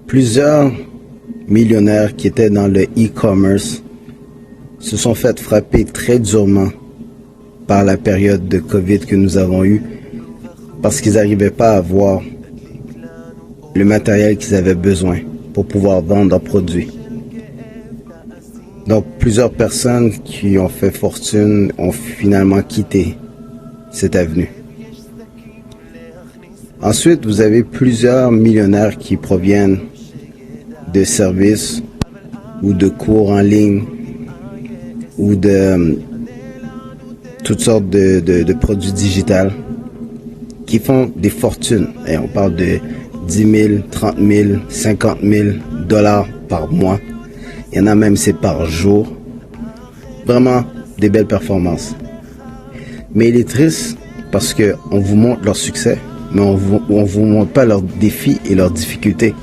Plusieurs millionnaires qui étaient dans le e-commerce se sont fait frapper très durement par la période de COVID que nous avons eue parce qu'ils n'arrivaient pas à avoir le matériel qu'ils avaient besoin pour pouvoir vendre leurs produits. Donc plusieurs personnes qui ont fait fortune ont finalement quitté cette avenue. Ensuite, vous avez plusieurs millionnaires qui proviennent de services ou de cours en ligne ou de toutes sortes de produits digitaux qui font des fortunes. Et on parle de 10 000, 30 000, 50 000 dollars par mois. Il y en a même, c'est par jour. Vraiment des belles performances. Mais il est triste parce qu'on vous montre leur succès, mais on vous montre pas leurs défis et leurs difficultés.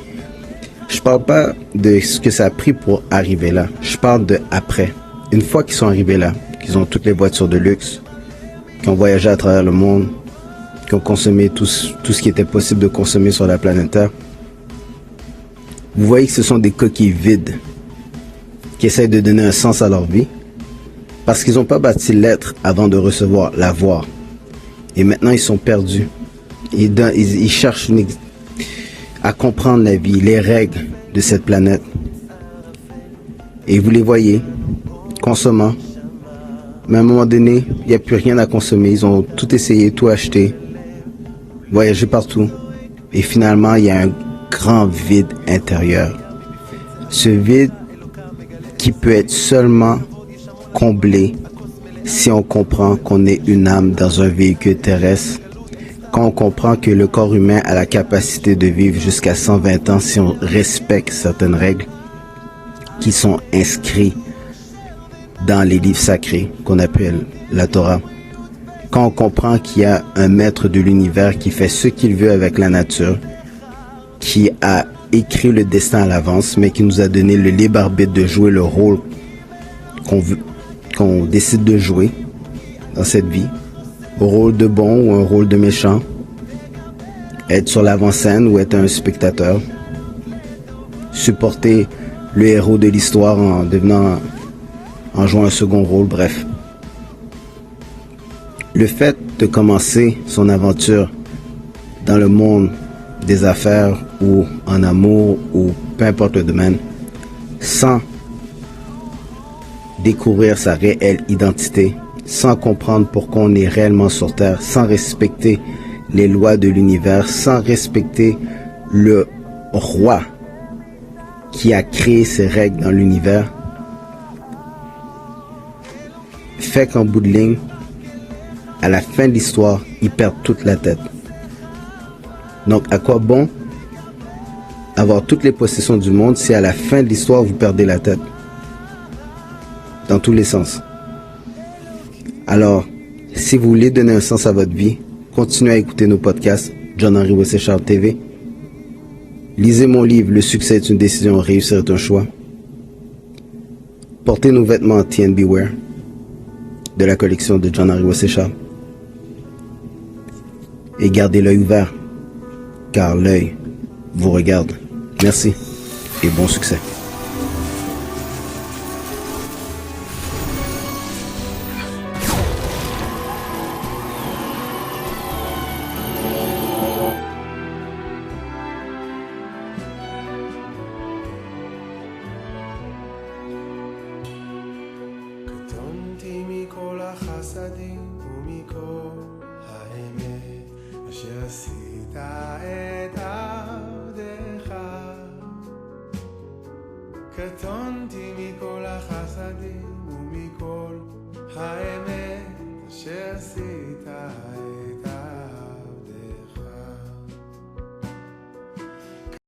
Je parle pas de ce que ça a pris pour arriver là. Je parle de après. Une fois qu'ils sont arrivés là, qu'ils ont toutes les voitures de luxe, qu'ils ont voyagé à travers le monde, qu'ils ont consommé tout ce qui était possible de consommer sur la planète Terre, vous voyez que ce sont des coquilles vides qui essayent de donner un sens à leur vie parce qu'ils n'ont pas bâti l'être avant de recevoir l'avoir. Et maintenant, ils sont perdus. Ils cherchent à comprendre la vie, les règles de cette planète. Et vous les voyez, consommant. Mais à un moment donné, il n'y a plus rien à consommer. Ils ont tout essayé, tout acheté, voyagé partout. Et finalement, il y a un grand vide intérieur. Ce vide qui peut être seulement comblé si on comprend qu'on est une âme dans un véhicule terrestre, quand on comprend que le corps humain a la capacité de vivre jusqu'à 120 ans si on respecte certaines règles qui sont inscrites dans les livres sacrés qu'on appelle la Torah. Quand on comprend qu'il y a un maître de l'univers qui fait ce qu'il veut avec la nature, qui a écrit le destin à l'avance, mais qui nous a donné le libre arbitre de jouer le rôle qu'on décide de jouer dans cette vie, un rôle de bon ou un rôle de méchant, être sur l'avant-scène ou être un spectateur, supporter le héros de l'histoire en jouant un second rôle, bref. Le fait de commencer son aventure dans le monde des affaires ou en amour ou peu importe le domaine, sans découvrir sa réelle identité, sans comprendre pourquoi on est réellement sur Terre, sans respecter les lois de l'univers, sans respecter le roi qui a créé ces règles dans l'univers, fait qu'en bout de ligne, à la fin de l'histoire, ils perdent toute la tête. Donc, à quoi bon avoir toutes les possessions du monde si à la fin de l'histoire, vous perdez la tête? Dans tous les sens. Alors, si vous voulez donner un sens à votre vie, continuez à écouter nos podcasts, John-Henri Wesley-Charles TV. Lisez mon livre, Le succès est une décision, réussir est un choix. Portez nos vêtements TNB Wear de la collection de John-Henri Wesley-Charles. Et gardez l'œil ouvert, car l'œil vous regarde. Merci et bon succès. קטונתי מכל החסדים ומכל האמת אשר עשית את עבדך. קטונתי מכל החסדים ומכל האמת אשר עשית